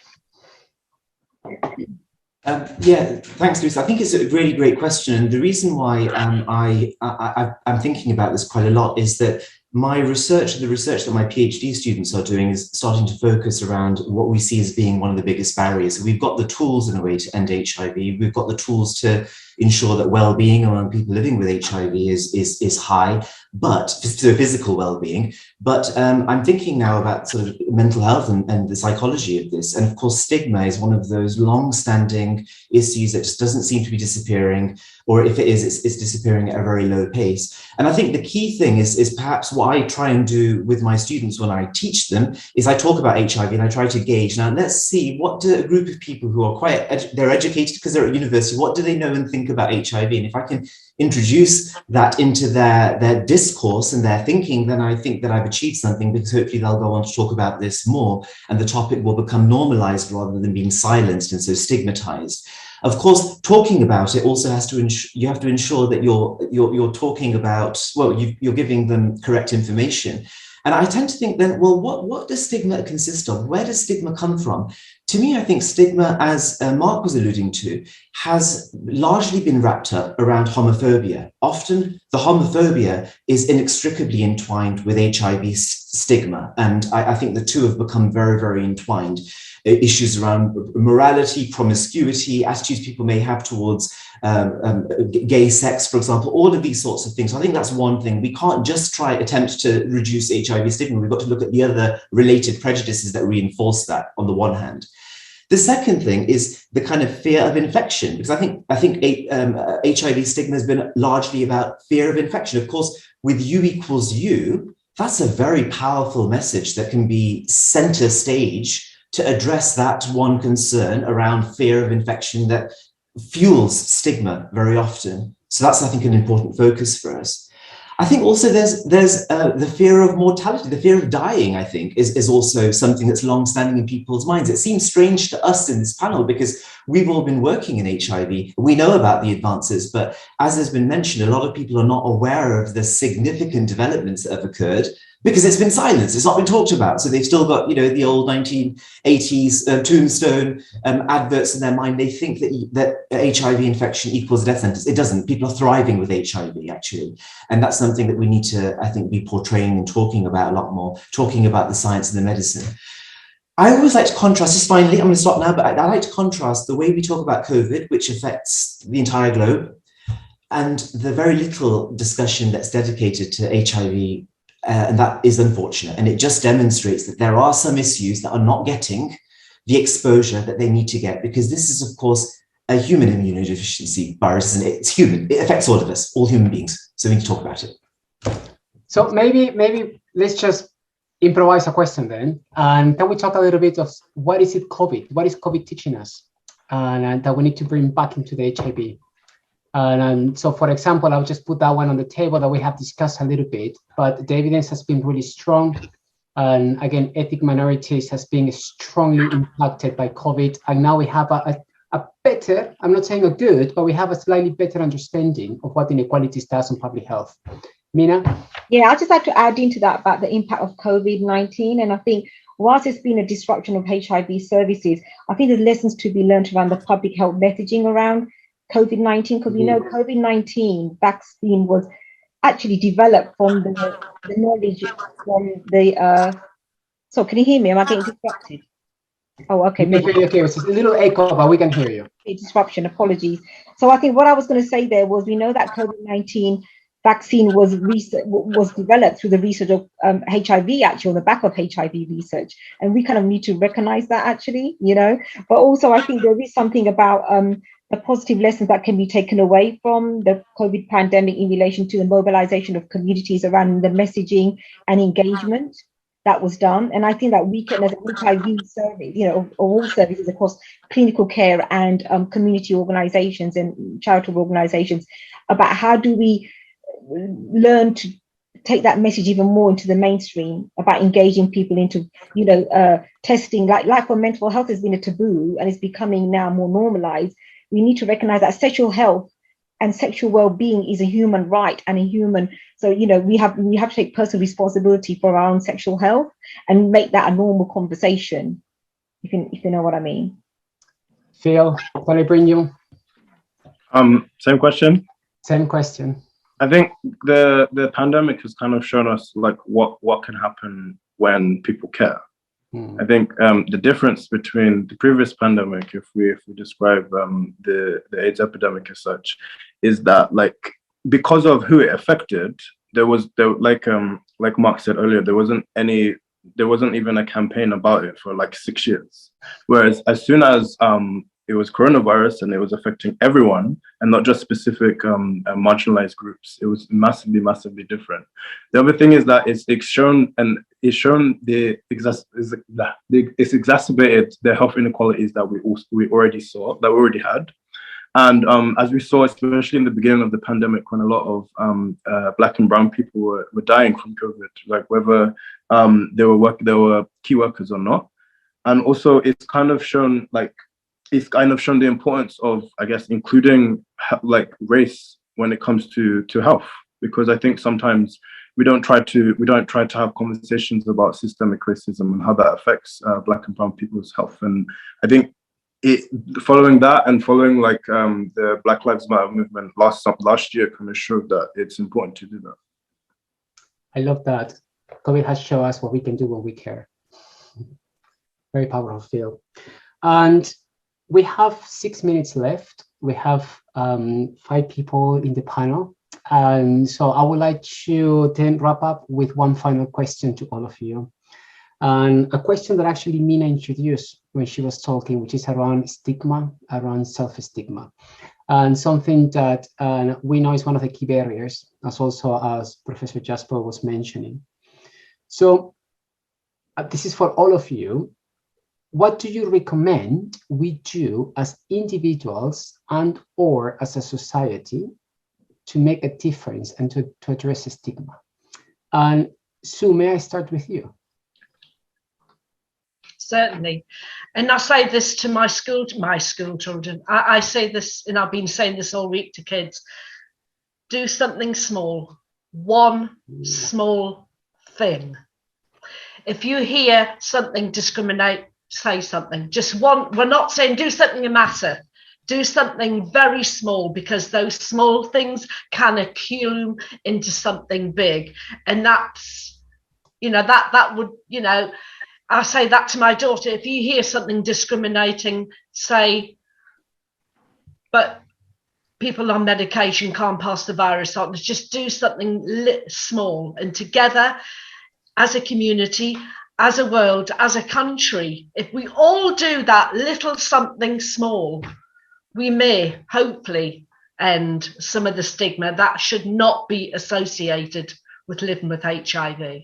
Yeah, thanks, Lucy. I think it's a really great question. And the reason why I'm thinking about this quite a lot is that my research, the research that my PhD students are doing, is starting to focus around what we see as being one of the biggest barriers. So we've got the tools in a way to end HIV. We've got the tools to ensure that well-being among people living with HIV is high, but so physical well-being. But I'm thinking now about sort of mental health and the psychology of this. And of course, stigma is one of those long-standing issues that just doesn't seem to be disappearing, or if it is, it's disappearing at a very low pace. And I think the key thing is perhaps what I try and do with my students when I teach them is I talk about HIV and I try to gauge, now let's see, what do a group of people who are they're educated because they're at university, what do they know and think about HIV? And if I can introduce that into their discourse and their thinking, then I think that I've achieved something, because hopefully they'll go on to talk about this more and the topic will become normalized rather than being silenced and so stigmatized. Of course, talking about it also has to you have to ensure that you're talking about, well, you're giving them correct information. And I tend to think then, well, what does stigma consist of? Where does stigma come from? To me, I think stigma, as Mark was alluding to, has largely been wrapped up around homophobia. Often the homophobia is inextricably entwined with HIV stigma. And I think the two have become very, very entwined. Issues around morality, promiscuity, attitudes people may have towards gay sex, for example, all of these sorts of things. So I think that's one thing. We can't just attempt to reduce HIV stigma. We've got to look at the other related prejudices that reinforce that on the one hand. The second thing is the kind of fear of infection, because I think HIV stigma has been largely about fear of infection. Of course, with U equals U, that's a very powerful message that can be center stage to address that one concern around fear of infection that fuels stigma very often. So that's, I think, an important focus for us. I think also there's the fear of mortality, the fear of dying, I think, is also something that's long-standing in people's minds. It seems strange to us in this panel because we've all been working in HIV. We know about the advances, but as has been mentioned, a lot of people are not aware of the significant developments that have occurred because it's been silenced, it's not been talked about. So they've still got, the old 1980s tombstone adverts in their mind. They think that HIV infection equals a death sentence. It doesn't. People are thriving with HIV, actually. And that's something that we need to, I think, be portraying and talking about a lot more, talking about the science and the medicine. I always like to contrast, just finally, I'm going to stop now, but I like to contrast the way we talk about COVID, which affects the entire globe, and the very little discussion that's dedicated to HIV. And that is unfortunate. And it just demonstrates that there are some issues that are not getting the exposure that they need to get, because this is, of course, a human immunodeficiency virus, and it's human. It affects all of us, all human beings. So we need to talk about it. So maybe let's just improvise a question then. And can we talk a little bit of what is it COVID? What is COVID teaching us? And that we need to bring back into the HIV. And so, for example, I'll just put that one on the table that we have discussed a little bit, but the evidence has been really strong. And again, ethnic minorities has been strongly impacted by COVID. And now we have a better, I'm not saying a good, but we have a slightly better understanding of what inequalities does on public health. Mina? Yeah, I'd just like to add into that about the impact of COVID-19. And I think whilst it's been a disruption of HIV services, I think there's lessons to be learned around the public health messaging around COVID-19, because we know COVID-19 vaccine was actually developed from the knowledge from the, so can you hear me? Am I getting disrupted? Oh, okay. Maybe. Okay, it's a little echo, but we can hear you. Disruption, apologies. So I think what I was going to say there was, we know that COVID-19 vaccine was developed through the research of HIV, actually, on the back of HIV research. And we kind of need to recognize that, actually, but also I think there is something about the positive lessons that can be taken away from the COVID pandemic in relation to the mobilization of communities around the messaging and engagement that was done. And I think that we can, as an HIV service, of all services across clinical care and community organizations and charitable organizations, about how do we learn to take that message even more into the mainstream about engaging people into, testing, like for mental health has been a taboo and is becoming now more normalized. We need to recognize that sexual health and sexual well-being is a human right and a human. So, we have to take personal responsibility for our own sexual health and make that a normal conversation, if you know what I mean. Phil, can I bring you? Same question. Same question. I think the pandemic has kind of shown us like what can happen when people care. I think the difference between the previous pandemic, if we describe the AIDS epidemic as such, is that like because of who it affected, like Mark said earlier, there wasn't even a campaign about it for like 6 years. Whereas as soon as it was coronavirus and it was affecting everyone and not just specific marginalized groups, it was massively different. The other thing is that it's exacerbated the health inequalities that we already had. And as we saw, especially in the beginning of the pandemic, when a lot of Black and brown people were dying from COVID, like whether they were key workers or not. And also it's kind of shown the importance of, I guess, including like race when it comes to health, because I think sometimes we don't try to have conversations about systemic racism and how that affects Black and brown people's health. And I think following that and following like the Black Lives Matter movement last year kind of showed that it's important to do that. I love that. COVID has shown us what we can do when we care. Very powerful, Phil. And we have 6 minutes left. We have 5 people in the panel. And so I would like to then wrap up with one final question to all of you. And a question that actually Mina introduced when she was talking, which is around stigma, around self-stigma. And something that we know is one of the key barriers, as Professor Jasper was mentioning. So this is for all of you. What do you recommend we do as individuals and or as a society to make a difference and to address stigma? And Sue, may I start with you? Certainly. And I say this to my school children. I say this, and I've been saying this all week to kids. Do something small. One small thing. If you hear something discriminate, say something. Just one. We're not saying do something a matter. Do something very small, because those small things can accumulate into something big. And that's, that would, I say that to my daughter. If you hear something discriminating, say, but people on medication can't pass the virus on. Just do something small, and together as a community, as a world, as a country, if we all do that little something small, we may hopefully end some of the stigma that should not be associated with living with HIV.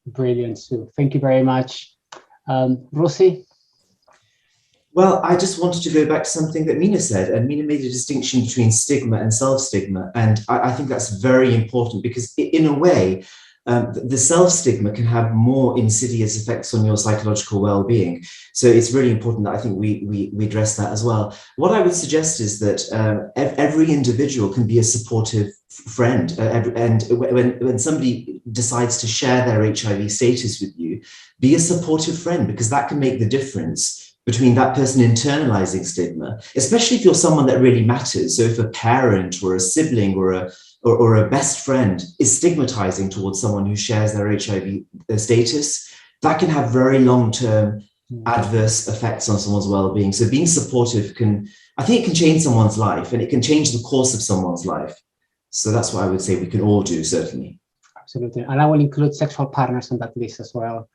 Brilliant, Sue. Thank you very much. Rosie? Well, I just wanted to go back to something that Mina said, and Mina made a distinction between stigma and self-stigma. And I think that's very important, because in a way, the self-stigma can have more insidious effects on your psychological well-being. So it's really important that I think we address that as well. What I would suggest is that every individual can be a supportive friend. And when somebody decides to share their HIV status with you, be a supportive friend, because that can make the difference between that person internalizing stigma, especially if you're someone that really matters. So if a parent or a sibling or a best friend is stigmatizing towards someone who shares their HIV status, that can have very long-term adverse effects on someone's well-being. So being supportive I think it can change someone's life, and it can change the course of someone's life. So that's what I would say we can all do, certainly. Absolutely. And I will include sexual partners on that list as well.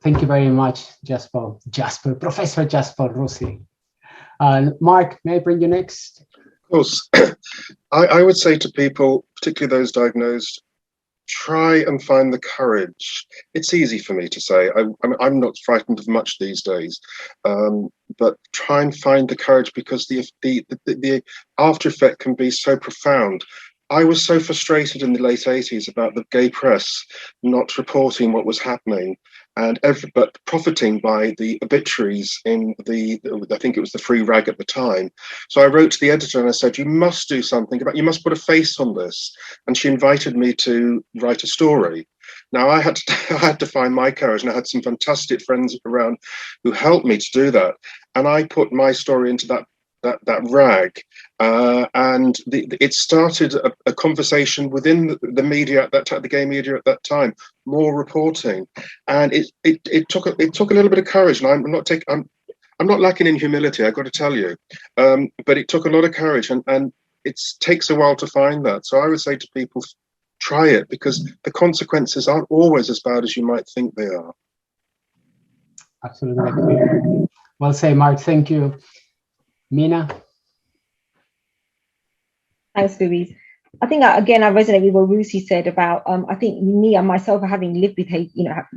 Thank you very much, Professor Jasper Rosie. Mark, may I bring you next? Of course. I would say to people, particularly those diagnosed, try and find the courage. It's easy for me to say. I'm not frightened of much these days, but try and find the courage, because the after effect can be so profound. I was so frustrated in the late 80s about the gay press not reporting what was happening, but profiting by the obituaries in I think it was the Free Rag at the time. So I wrote to the editor and I said, you must do something you must put a face on this. And she invited me to write a story. Now I had to I had to find my courage, and I had some fantastic friends around who helped me to do that. And I put my story into that rag, and it started a conversation within the media at that time, the gay media at that time, more reporting, and it took a little bit of courage. And I'm not lacking in humility, I've got to tell you, but it took a lot of courage, and it takes a while to find that. So I would say to people, try it, because the consequences aren't always as bad as you might think they are. Absolutely. Well said, Mark. Thank you. Mina? Thanks, Louise. I think, again, I resonate with what Lucy said about, I think me and myself, having lived with,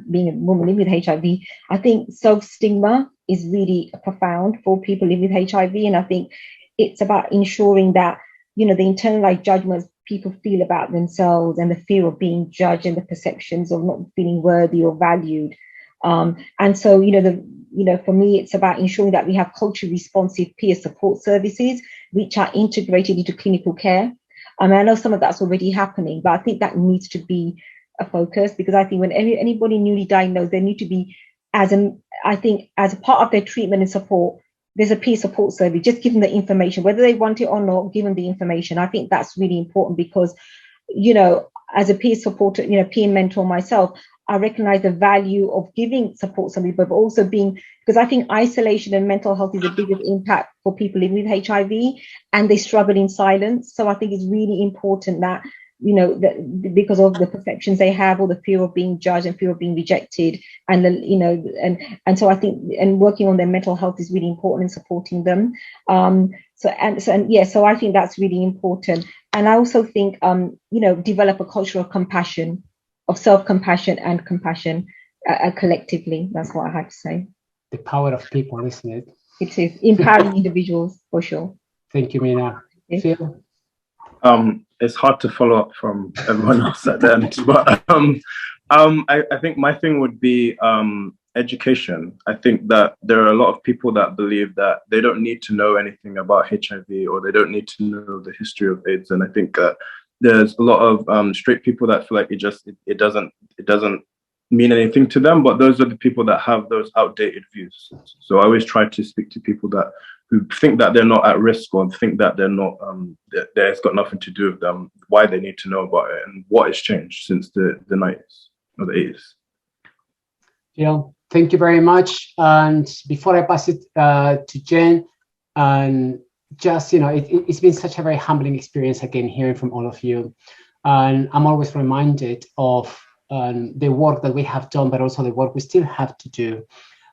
being a woman living with HIV, I think self-stigma is really profound for people living with HIV. And I think it's about ensuring that, the internalized judgments people feel about themselves, and the fear of being judged, and the perceptions of not feeling worthy or valued. And so, for me, it's about ensuring that we have culturally responsive peer support services, which are integrated into clinical care. I know some of that's already happening, but I think that needs to be a focus, because I think when anybody newly diagnosed, they need to be, as a part of their treatment and support, there's a peer support service, just give them the information, whether they want it or not, give them the information. I think that's really important, because, as a peer supporter, peer mentor myself, I recognize the value of giving support to somebody, but also because I think isolation and mental health is the biggest impact for people living with HIV, and they struggle in silence. So I think it's really important that, that because of the perceptions they have, or the fear of being judged and fear of being rejected, and and so I think, and working on their mental health is really important in supporting them. So I think that's really important. And I also think, develop a culture of compassion, of self-compassion and compassion collectively. That's what I have to say. The power of people, isn't it? It is empowering individuals, for sure. Thank you, Mina. Phil? It's hard to follow up from everyone else at the end, but I think my thing would be education. I think that there are a lot of people that believe that they don't need to know anything about HIV, or they don't need to know the history of AIDS, and I think there's a lot of straight people that feel like it doesn't mean anything to them, but those are the people that have those outdated views. So I always try to speak to people who think that they're not at risk, or think that they're not, that it's got nothing to do with them, why they need to know about it, and what has changed since the 90s or the 80s. Yeah, thank you very much. And before I pass it to Jen, and just, it's been such a very humbling experience, again, hearing from all of you. And I'm always reminded of the work that we have done, but also the work we still have to do.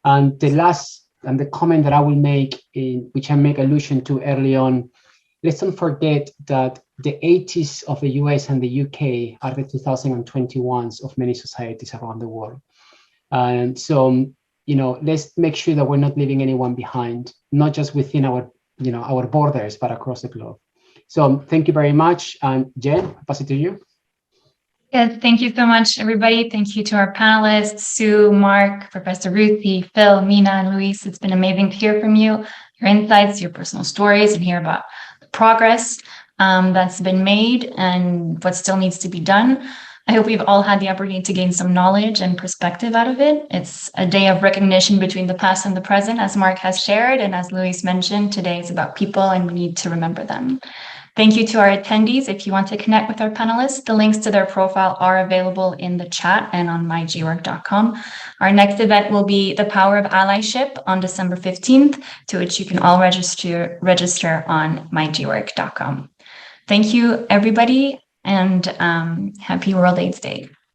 And the comment that I will make, which I make allusion to early on, let's not forget that the 80s of the US and the UK are the 2021s of many societies around the world. And so, let's make sure that we're not leaving anyone behind, not just within our borders, but across the globe. So thank you very much. And Jen, I'll pass it to you. Yeah, thank you so much, everybody. Thank you to our panelists, Sue, Mark, Professor Ruthie, Phil, Mina, and Luis. It's been amazing to hear from you, your insights, your personal stories, and hear about the progress that's been made and what still needs to be done. I hope we've all had the opportunity to gain some knowledge and perspective out of it. It's a day of recognition between the past and the present, as Mark has shared. And as Luis mentioned, today is about people, and we need to remember them. Thank you to our attendees. If you want to connect with our panelists, the links to their profile are available in the chat and on mygwork.com. Our next event will be The Power of Allyship on December 15th, to which you can all register on mygwork.com. Thank you, everybody, and happy World AIDS Day.